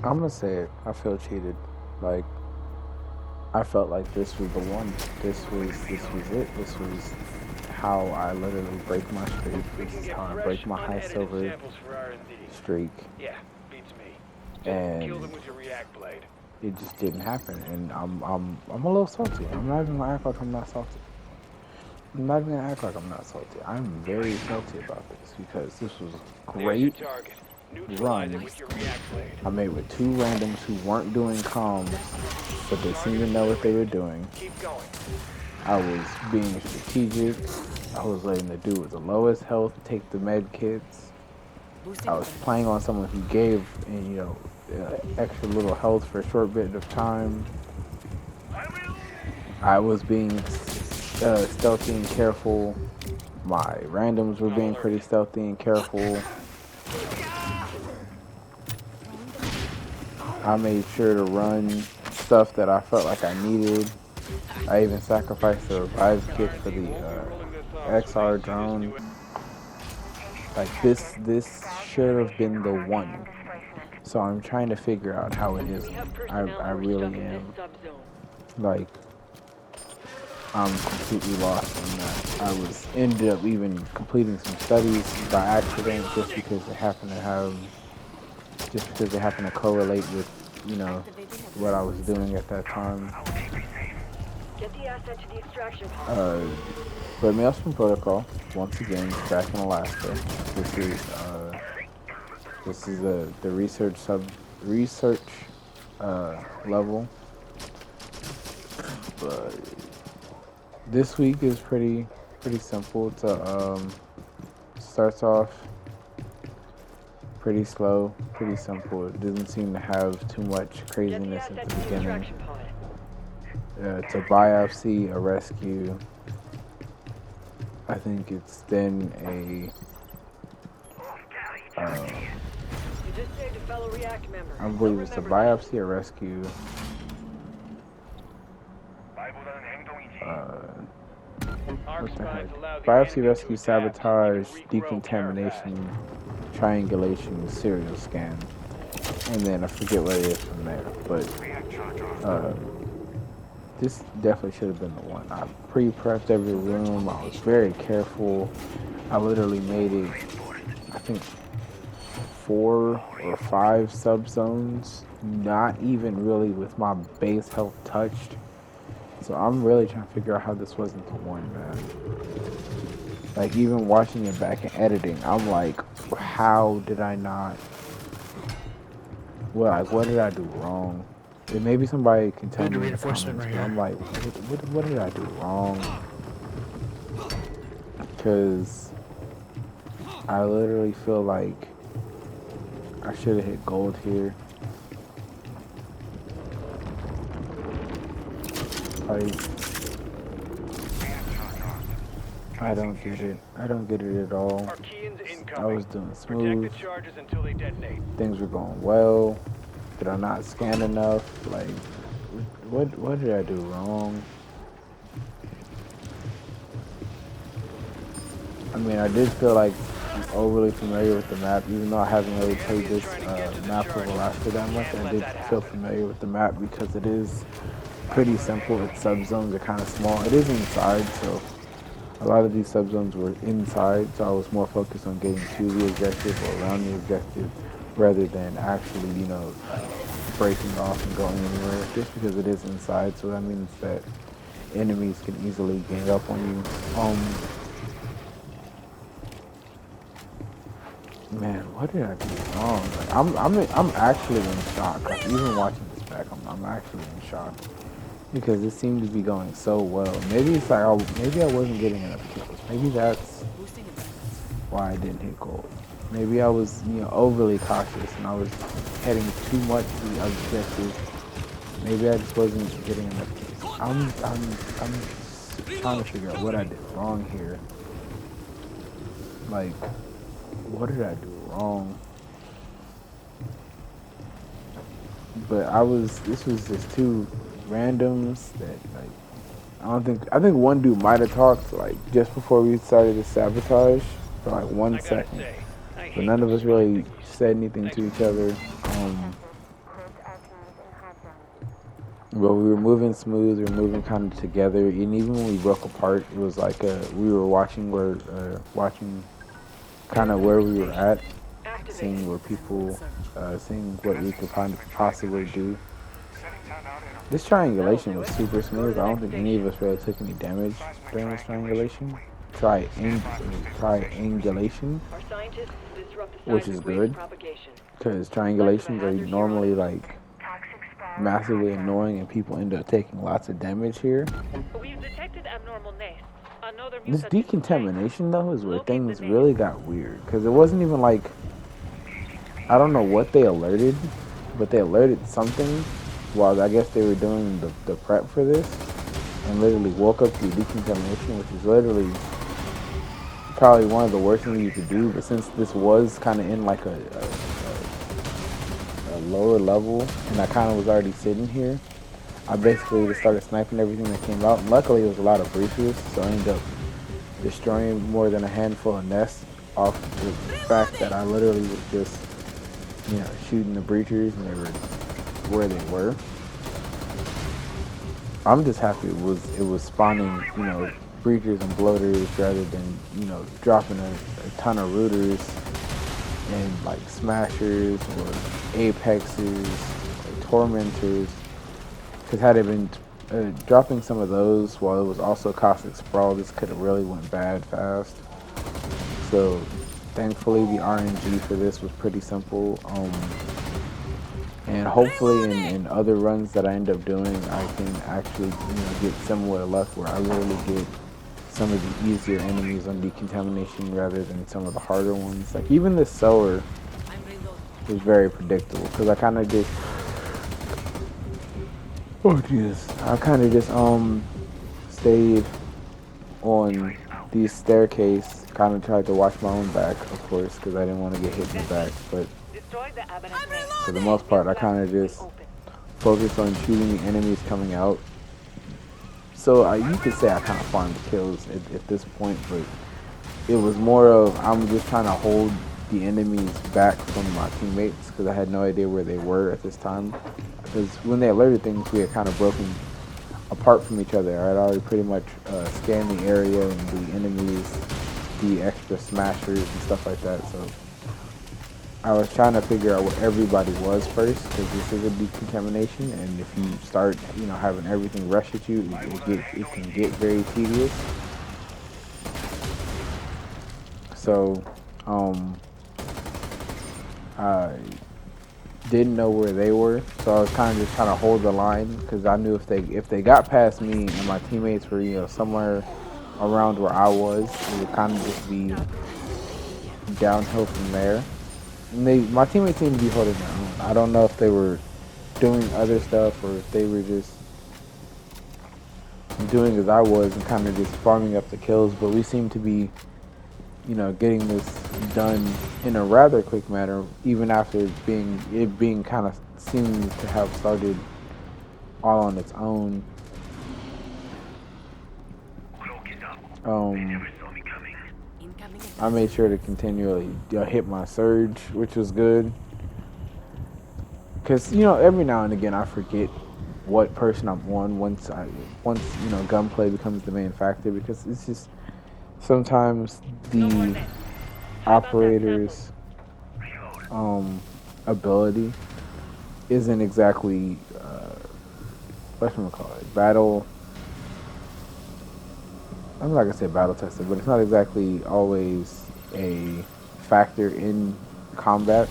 I'm gonna say it. I feel cheated. Like I felt like this was the one. This was it. This was how I literally break my streak. We This can is get how I fresh, break my high unedited silver samples for R&D. streak, Yeah, beats me. Just kill them and with your React blade. it just didn't happen. And I'm a little salty. I'm not even gonna act like I'm not salty. I'm not even gonna act like I'm not salty. I'm very salty about this because this was a There's your great target. Neutralize it run with your React blade. I made with two randoms who weren't doing comms, but they seemed to know what they were doing. Keep going. I was being strategic. I was letting the dude with the lowest health take the med kits. I was playing on someone who gave, extra little health for a short bit of time. I was being stealthy and careful. My randoms were I'm being alert. pretty stealthy and careful. I made sure to run stuff that I felt like I needed. I even sacrificed the revive kit for the XR drone. Like this should have been the one. So I'm trying to figure out how it isn't. I really am. Like I'm completely lost on that. I was ended up even completing some studies by accident just because they happen to correlate with, what I was doing at that time. Get the asset to the extraction pod. Uh, but Maelstrom Protocol, once again, back in Alaska. This is the research level. But this week is pretty simple. Starts off pretty slow, pretty simple. It doesn't seem to have too much Get the craziness at asset the to the beginning. extraction pod. It's a biopsy, a rescue. I think it's then You just saved a fellow React member. I believe it's a biopsy, a rescue. Our What the spies heck? allow the Biopsy, enemy to rescue, adapt so we sabotage, can regrow Paradise. decontamination, triangulation, serial scan, and then I forget what it is from there. But uh, this definitely should have been the one. I pre-prepped every room. I was very careful. I literally made it, I think, 4 or 5 subzones, not even really with my base health touched. So I'm really trying to figure out how this wasn't the one, man. Like even watching it back and editing, I'm like, how did I not? Well, like, what did I do wrong? And maybe somebody can tell Good me in the reinforcement comments, right but I'm here. like, what did I do wrong? Because I literally feel like I should have hit gold here. Like, I don't get it. I don't get it at all. Archeans I incoming. was doing Protect smooth. the charges until they detonate. Things were going well. Did I not scan enough? Like, what did I do wrong? I mean, I did feel like I'm overly familiar with the map, even though I haven't really played this map of Alaska that much. I did feel familiar with the map because it is pretty simple. Its subzones are kind of small. It is inside, so a lot of these subzones were inside, so I was more focused on getting to the objective or around the objective rather than actually, breaking off and going anywhere, just because it is inside, so that means that enemies can easily gang up on you. Man, what did I do wrong? Like, I'm actually in shock. Like, even watching this back, I'm actually in shock because it seemed to be going so well. Maybe it's like maybe I wasn't getting enough kills. Maybe that's why I didn't hit gold. Maybe I was overly cautious and I was heading too much to the objective. Maybe I just wasn't getting enough kills. I'm trying to figure out what I did wrong here. Like, what did I do wrong? But this was just two randoms that, like, I think one dude might have talked, like, just before we started the sabotage for like I one gotta second, say, I but hate none of those us SWAT really thingies. said anything Thanks to for each other. But we were moving smooth, we were moving kind of together, and even when we broke apart, it was like we were watching kind of where we were at, seeing where people, seeing what we could possibly do. This triangulation was super smooth. I don't think any of us really took any damage during this triangulation. Triangulation, Our scientists disrupt the which is seismic wave good, propagation. because triangulations are normally like massively annoying, and people end up taking lots of damage here. We've detected abnormal nests. Another This mutant decontamination though is where things really got weird, because it wasn't even like, I don't know what they alerted, but they alerted something while I guess they were doing the prep for this, and literally woke up to decontamination, which is literally probably one of the worst things you could do. But since this was kind of in like a lower level, and I kind of was already sitting here, I basically just started sniping everything that came out. And luckily, it was a lot of breaches, so I ended up destroying more than a handful of nests off the fact that I literally was just, shooting the breachers, and they were where they were. I'm just happy it was spawning, breachers and bloaters rather than, dropping a ton of rooters and like smashers or apexes or tormentors. Because had it been dropping some of those while it was also caustic sprawl, this could have really went bad fast. So thankfully the RNG for this was pretty simple. And hopefully in other runs that I end up doing, I can actually get similar luck where I literally get some of the easier enemies on decontamination rather than some of the harder ones. Like even this sower was very predictable, because I kind of just, stayed on the staircase, kind of tried to watch my own back, of course, because I didn't want to get hit in the back, but Destroy the Abaddon nest. for the most part, I kind of just focused on shooting the enemies coming out. So you could say I kind of farmed the kills at this point, but it was more of I'm just trying to hold the enemies back from my teammates, because I had no idea where they were at this time. Because when they alerted things, we had kind of broken apart from each other. I had already pretty much scanned the area and the enemies, the extra smashers and stuff like that. So I was trying to figure out where everybody was first, because this is a decontamination, and if you start, having everything rush at you, it can get very tedious. So, I didn't know where they were, so I was kind of just trying to hold the line, because I knew if they got past me and my teammates were, somewhere around where I was, it would kind of just be downhill from there. And my teammates seemed to be holding their own. I don't know if they were doing other stuff or if they were just doing as I was and kind of just farming up the kills, but we seemed to be, getting this done in a rather quick manner, even after it being kind of seeming to have started all on its own. I made sure to continually hit my surge, which was good. Because, every now and again I forget what person I'm on once gunplay becomes the main factor, because it's just sometimes the operator's ability isn't exactly battle. I'm not gonna say battle tested, but it's not exactly always a factor in combat.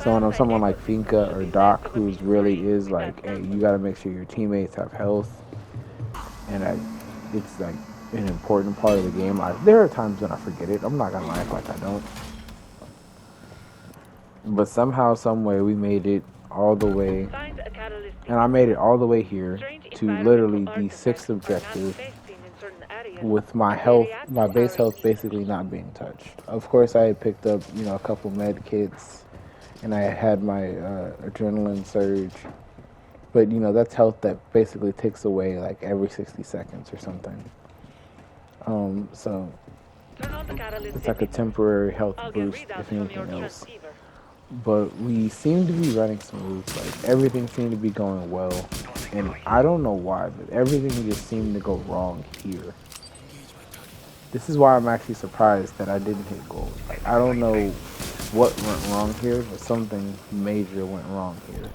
So when someone like Finka or Doc, who's really is like, hey, you gotta make sure your teammates have health, and it's like an important part of the game. There are times when I forget it. I'm not gonna lie, like I don't. But somehow, some way, we made it all the way, and I made it all the way here to literally the 6th objective, with my base health basically not being touched. Of course, I had picked up, a couple med kits, and I had my adrenaline surge, but that's health that basically ticks away like every 60 seconds or something. So it's like a temporary health boost, if anything else. But we seem to be running smooth. Like everything seemed to be going well. And I don't know why, but everything just seemed to go wrong here. This is why I'm actually surprised that I didn't hit gold. Like, I don't know what went wrong here, but something major went wrong here.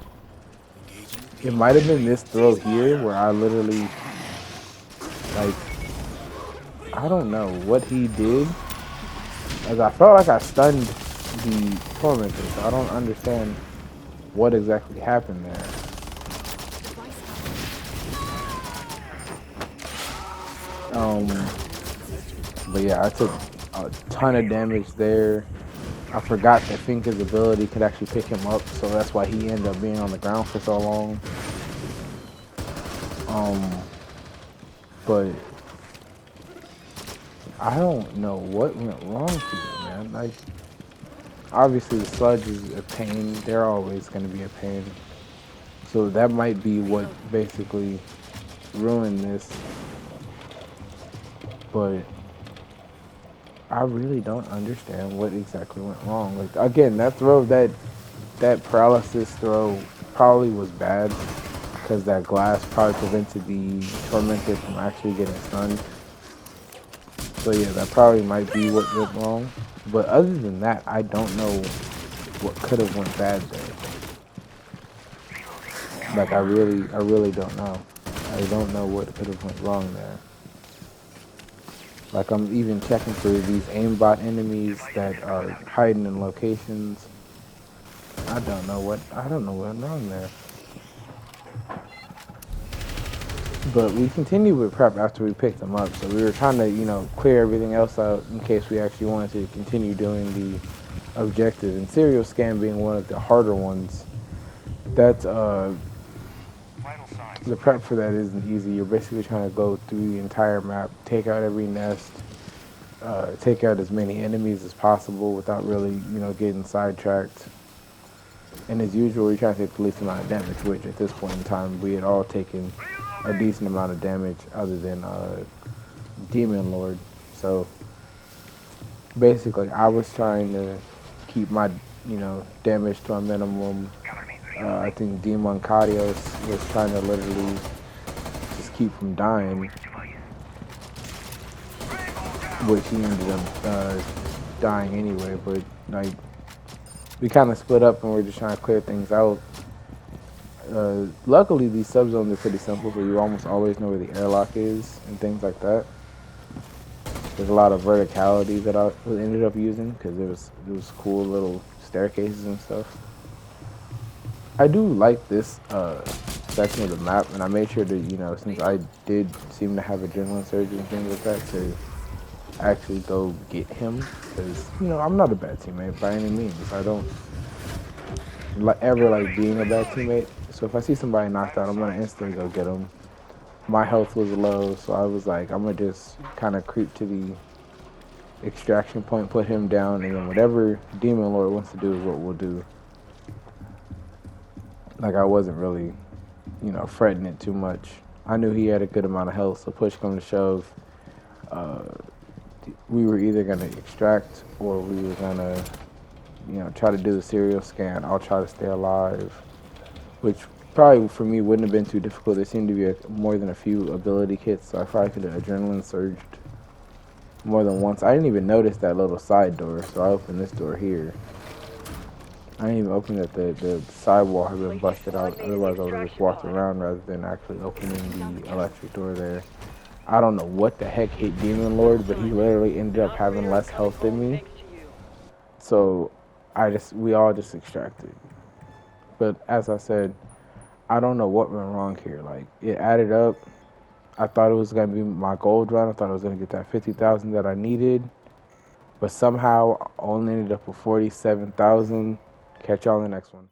It might have been this throw here where I literally, like, I don't know what he did. As I felt like I stunned the Tormentor, so I don't understand what exactly happened there. But yeah, I took a ton of damage there. I forgot that Finka's ability could actually pick him up, so that's why he ended up being on the ground for so long. But I don't know what went wrong here, man. Like, obviously the sludge is a pain. They're always going to be a pain. So that might be what basically ruined this. But I really don't understand what exactly went wrong. Like, again, that throw, that paralysis throw probably was bad because that glass probably prevented the Tormentor from actually getting stunned. So yeah, that probably might be what went wrong. But other than that, I don't know what could have went bad there. Like, I really don't know. I don't know what could have went wrong there. Like, I'm even checking for these aimbot enemies that are hiding in locations. I don't know what went wrong there. But we continued with prep after we picked them up, so we were trying to, you know, clear everything else out in case we actually wanted to continue doing the objective. And serial scan being one of the harder ones. That's the prep for that isn't easy. You're basically trying to go through the entire map, take out every nest, take out as many enemies as possible without really, you know, getting sidetracked. And as usual, you're trying to take the least amount of damage, which at this point in time, we had all taken a decent amount of damage other than Demon Lord. So basically, I was trying to keep my, you know, damage to a minimum. I think Demon Kadios was trying to literally just keep from dying, which he ended up dying anyway. But like, we kind of split up and we're just trying to clear things out. Luckily, these subzones are pretty simple, so you almost always know where the airlock is and things like that. There's a lot of verticality that I ended up using because it was cool little staircases and stuff. I do like this section of the map, and I made sure to, you know, since I did seem to have adrenaline surge and things like that, to actually go get him, because, you know, I'm not a bad teammate by any means. I don't ever like being a bad teammate, so if I see somebody knocked out, I'm going to instantly go get them. My health was low, so I was like, I'm going to just kind of creep to the extraction point, put him down, and then whatever Demon Lord wants to do is what we'll do. Like, I wasn't really, you know, fretting it too much. I knew he had a good amount of health, so push come to shove, we were either going to extract or we were going to, you know, try to do the serial scan. I'll try to stay alive, which probably for me wouldn't have been too difficult. There seemed to be more than a few ability kits, so I probably could have adrenaline surged more than once. I didn't even notice that little side door, so I opened this door here. I didn't even open that the sidewall had been busted out. Otherwise, I would have just walked around rather than actually opening the electric door there. I don't know what the heck hit Demon Lord, but he literally ended up having less health than me. So we all just extracted. But as I said, I don't know what went wrong here. Like, it added up. I thought it was going to be my gold run. I thought I was going to get that 50,000 that I needed. But somehow I only ended up with 47,000. Catch y'all in the next one.